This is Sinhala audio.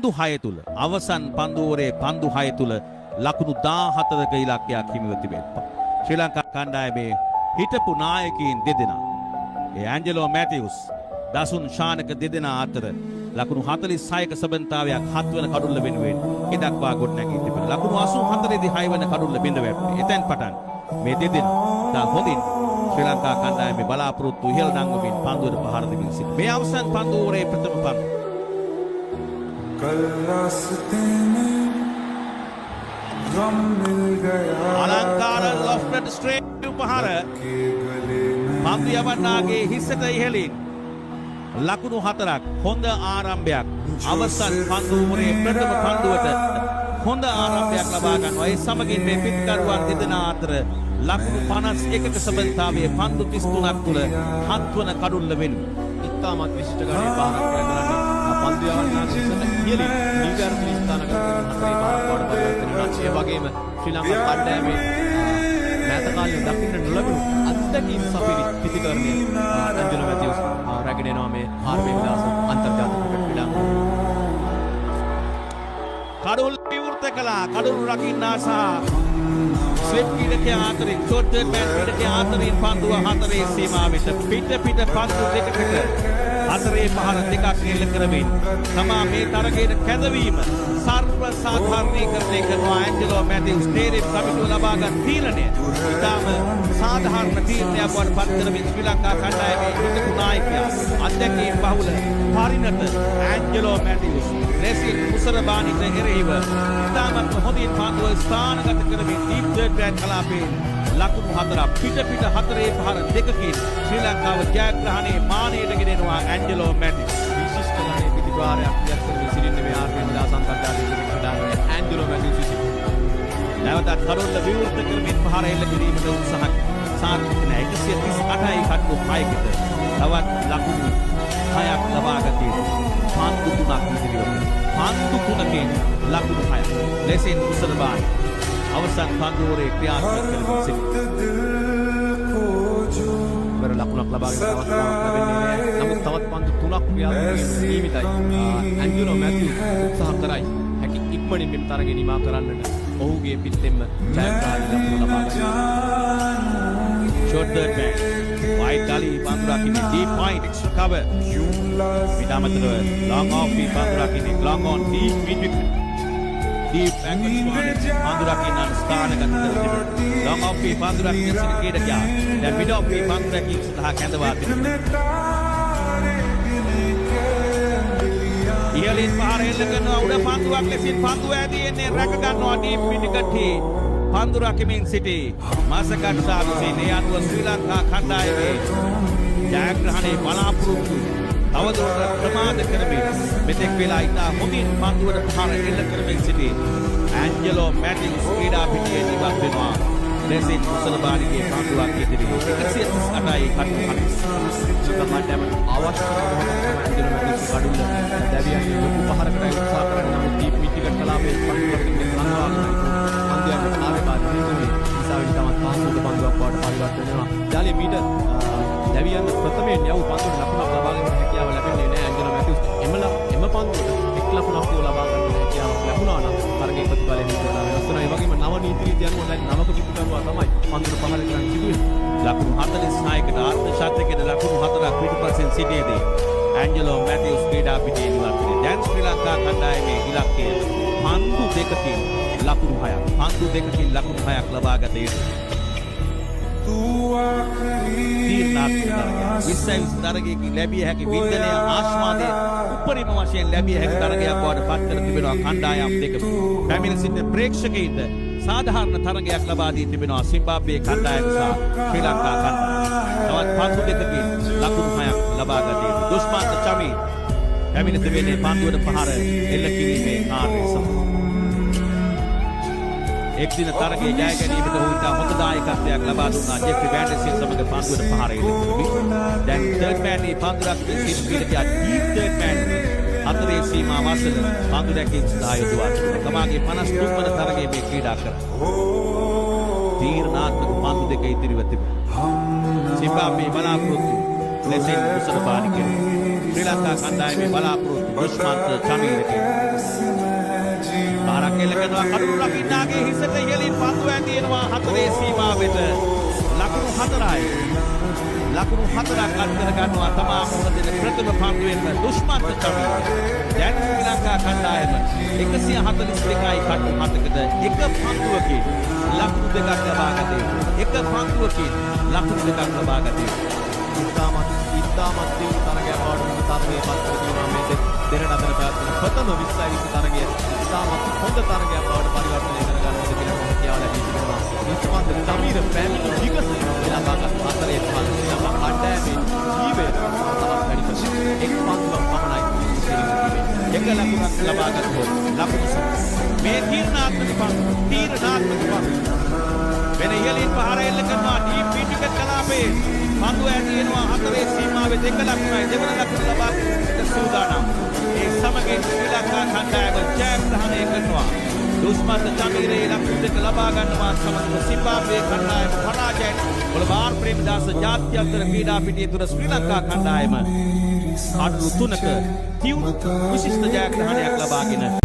පන්දු 6 තුල අවසන් පන්දුවරේ පන්දු 6 තුල ලකුණු 14ක ඉලක්කයක් හිමිව තිබෙනවා. ශ්‍රී ලංකා කණ්ඩායමේ හිටපු නායකයින් දෙදෙනා ඒ ඇන්ජලෝ මැතිව්ස් දසුන් ශානක දෙදෙනා අතර ලකුණු 46ක සබඳතාවයක් 7 වන කඩුල්ල වෙනුවෙන් ඉදක්වා ගොඩනැගී තිබෙනවා. ලකුණු 84 දී 6 වන කඩුල්ල බිඳ වැටුනේ. එතෙන් පටන් මේ දෙදෙනා දා හොඳින් ශ්‍රී ලංකා කණ්ඩායමේ බලාපොරොත්තු ඉහළ නංවමින් පන්දුවට පහර දෙමින් සිටින. මේ අවසන් පන්දුවරේ ප්‍රථම පන්දු අලංකාර ලොෆ්ටඩ් ස්ට්‍රේට් උපහාර පන්දු යවන්නාගේ හිසට ඉහළින් ලකුණු 4ක් හොඳ ආරම්භයක් අවසන් පන්දුවරේ ප්‍රථම පන්දුවට හොඳ ආරම්භයක් ලබා ගන්නවා. ඒ සමගින් මේ පිටකරුවන් දෙදෙනා අතර ලකුණු 51ක සබඳතාවයේ පන්දු 33ක් තුල 7 වන කඩුල්ල වෙනුවෙන් ඉතාමත් විශිෂ්ට ගණයේ පහරක් කරගන්න පන්දු යවන්නාගේ හිසට ඉහළින් නිගර්භී ස්ථානගත කරන පහරක් වඩපත් ඒ වගේම ශ්‍රී ලංකා කණ්ඩායමේ මෑත කාලේ දකින්න නොලැබුණු අත්දැකීම් සපිරි පිටිකරණය ඇන්ජලෝ මැතිව්ස් රැගෙන එනවා මේ ආර්මී විලාස අන්තර්ජාතික ක්‍රිකට් ක්‍රීඩාංගණය. කඩුල් විවෘත කළා. කඩුල් රකින්නා සහ ස්ලිප් ක්‍රීඩකයා අතරින් ෂෝට් තර්ඩ් මෑන් ක්‍රීඩකයා අතරින් පන්දුව 4 සීමාවෙට පිට පන්දු දෙකකට අතරේ පහර දෙකක් එල්ල කරමින් තමා මේ තරගයේ කැඳවීම සර්ව සාධාරණීකරණය කරනවා. ඇන්ජලෝ මැතිව්ස් තේරෙම් කමිටුව ලබාගත් තීරණය ඉතාම සාධාරණ තීරණයක් බවට පත් කරමින් ශ්‍රී ලංකා කණ්ඩායමේ හිටපු නායකයා අධ්‍යක්ෂකයන් බහුල පරිණත ඇන්ජලෝ මැතිව්ස් රෙසිල් මුසරබානිට එරෙහිව ඉතාමත් හොඳින් පන්දුව ස්ථානගත කරමින් ඩීප් තර්ඩ් මෑන් කලාපේ ලකුණු 4 පිට හතරේ පහර දෙකකින් ශ්‍රී ලංකාව ජයග්‍රහණයේ මානයට ගෙනෙනවා ඇන්ජලෝ මැතිව්ස්. විශිෂ්ට ගණයේ පිටිපාරයක් යක් කරමින් සිටින්නේ මේ ආර්මී විලාස අන්තර්ජාතික ක්‍රිකට් ක්‍රීඩාංගණයේ ඇන්ජලෝ මැතිව්ස් විසින්. නැවතත් කඩුල්ල විවෘත කරමින් පහර එල්ල කිරීමට උත්සාහ සාර්ථක නැහැ. 138යි කඩු 6කට තවත් ලකුණු 6ක් ලබාගත යුතුයි. පන්දු 3ක් ඉදිරියට. පන්දු 3කින් ලකුණු 6ක්. ලෙසින් මුසරබානි අවසන් පන්දුවරේ ක්‍රියාත්මක කරමින් සිටිනවා. ලකුණක් ලබාගෙන අවස්ථාවක් ලැබෙන්නේ නැහැ. නමුත් තවත් පන්දු 3ක් ක්‍රියාත්මක නියමිතයි. ඇන්ජලෝ මැතිව්ස් උත්සාහ කරයි හැකි ඉක්මනින් මෙම තරගය නිමා කරන්නට. ඔහුගේ පිටෙන්ම ජයග්‍රහණ ලකුණු ලබා ගන්නවා. Short third man wide gully පන්දු රකින්නේ ඩීප් පොයින්ට් එක්ස්ට්‍රා කවර්. විදාමතරව ලොං ඔෆ් පන්දු රකින්නේ long on deep mid wicket. Deep backward ස්වානේ පන්දු රකින්න ස්ථානගත කරනවා. ලොං ඔෆ් පන්දු රකින්න සිට ක්‍රීඩකයා දැන් මිඩ් ඔෆ් පන්දු රකින්න සඳහා කැඳවා තිබෙනවා. ඉහළින් පහර එල්ල කරනවා. උඩ පන්දුවක් ලෙසින් පන්දුව ඇදී එන්නේ රැක ගන්නවා ඩීප් මිඩ් විකට්හි. පන්දු රකිමින් සිටි මාසකට් සාවිසින් ඒ අනුව ශ්‍රී ලංකා කණ්ඩායමේ ජයග්‍රහණයේ බලාපොරොත්තු තවදුරටත් ප්‍රමාද කරමින් මෙතෙක් වෙලා ඉතා හොඳින් පන්දුවට පහර එල්ල කරමින් සිටි ඇන්ජලෝ මැතිව්ස් ක්‍රීඩා පිටියේ ජීවත් වෙනවා. ලෙසින් මුසරබානිගේ පන්දුවක් ඉදිරියේ 138යි කඩු 40. සුගමඩම අවශ්‍ය ඇන්ජලෝ මැතිව්ස් කඩුල්ල දැවියන්ගේ ලොකු පහරකට උත්සාහ කරන නමුත් ඩීප් මිඩ් විකට් කලාපයේ පන්දුවකින් ලංකාවට පන්දුවක් ආවේ බාධිතුනේ ඉසාවිලි තමත් පාසුක පන්දුවක් බවට පරිවර්තනය වෙනවා. ජාලි මීට දැවියන් ප්‍රථමයෙන් යව් පන්දුවට ලකුණක් ලබා ගැනීම හැකියාව ලැබෙන්නේ නැහැ ඇන්ජලෝ මැතිව්ස්. එම පන්දුවට එක් ලකුණක් ලබා ගන්න හැකියාවක් ලැබුණා නම් තරගයේ ප්‍රතිඵලය නිතරම වෙනස් වෙනවා. ඒ වගේම නව නීති රීතියන් වලින් නවක පිටුකරුවා තමයි පන්දුවට පහර කරන්න සිදුවෙන්නේ. ලකුණු 46කට ආත්ම ශතකයට ලකුණු 4ක් පිටුපසින් සිටියේදී ඇන්ජලෝ මැතිව්ස් ක්‍රීඩා පිටියේ ඉවත් වෙනවා. දැන් ශ්‍රී ලංකා කණ්ඩායමේ ඉලක්කය පන්දු දෙකකින් ලකුණු 6ක්. පන්දු දෙකකින් ලකුණු 6ක් ලබා ගත යුතුයි. විශ්ව තරගයකින් ලැබිය හැකි වින්දනය ආශ්වාදය උපරිම වශයෙන් ලැබිය හැකි තරගයක් බවට පත් කර තිබෙනවා කණ්ඩායම් දෙකම. පැමිණ සිටින ප්‍රේක්ෂකයින්ට සාධාරණ තරගයක් ලබා දී තිබෙනවා සිම්බාබ්වේ කණ්ඩායම සහ ශ්‍රී ලංකා කණ්ඩායම. තවත් පන්දු දෙකකින් ලකුණු 6ක් ලබා ගත යුතුයි. දුෂ්මන්ත චමී පැමිණ තිබෙන්නේ පන්දුවට පහර එල්ල කිරීමේ කාර්යය සමග. එක් දින තරගයේ ජය ගැනීමට ඔහුට හොඳ දායකත්වයක් ලබා දුන්නා ජෙෆ්රි වැන්ඩර්සින් සමග පන්දුවට පහර එල්ල කරමින්. දැන් තර්ඩ් මෑන් මේ පන්දුරක් සිටින ක්‍රීඩකයා ඩීප් තර්ඩ් මෑන් හතරේ සීමාව අසල පන්දු දැකීම සඳහා යොදවා තිබෙනවා. තමාගේ 53 වන තරගයේ මේ ක්‍රීඩා කරනවා. තීරණාත්මක පන්දු දෙක ඉදිරිව තිබෙනවා. සිම්බාබ්වේ බලාපොරොත්තු ලෙසින් මුසරබානි කෙරේ ශ්‍රී ලංකා කණ්ඩායමේ බලාපොරොත්තු දුෂ්මන්ත චමීරගේ කරනවා කඩුළු රකින්නාගේ හිසට ඉහළින් පන්දු ඇදිනවා හතරේ සීමාවෙට ලකුණු 4යි ලකුණු 4ක් අත් කර ගන්නවා තමා මුහුණ දෙන ප්‍රථම පන්දුවෙන් දුෂ්මන්ත චමීර දැන් ශ්‍රී ලංකා කණ්ඩායම 142යි කඩු 7කට එක පන්දුවකින් ලකුණු දෙකක් ලබා ගත යුතුයි එක පන්දුවකින් ලකුණු දෙකක් ලබා ගත යුතුයි ඉතාමත් දියුණු තරගයක් බවට තරගයේ පත් කර දීම මේ දෙරණ අතර පැවැත්වෙන ප්‍රථම 20 තරගය ඉතාමත් හොඳ තරගයක් බවට පරිවර්තනය කරගන්නට කියලා හැකියාව ලැබී තිබෙනවා. දුෂ්මන්ත චමීර පැමිණි විගස ලබාගත් හතරේ පන්දුව යම කණ්ඩායමේ ජීවය තවත් වැඩි කර එක් පන්දුවක් පමණයි සිරිගන්නේ. එක ලකුණක් ලබා ගත්තොත් ලකුණු මේ තීරණාත්මක පන්දු වෙන ඉහළින් පහර එල්ල කරනවා ඩීප් පිටිකට් කලාපේ පන්දුව ඇදිනවා හතරේ සීමාවේ දෙක ලකුණයි දෙවන ලකුණ ලබා ගන්නට සූදානම්. ඒ සමගින් ශ්‍රී ලංකා කණ්ඩායම ජයග්‍රහණය කරනවා. දුෂ්මන්ත චමීරේ ලකුණු දෙක ලබා ගන්නවා සමග සිම්බාබ්වේ කණ්ඩායම පරාජයට මොළබාර් ප්‍රේමදාස ජාත්‍යන්තර ක්‍රීඩා පිටිය තුර ශ්‍රී ලංකා කණ්ඩායම අඩු 3ක තියුණු විශිෂ්ට ජයග්‍රහණයක් ලබාගෙන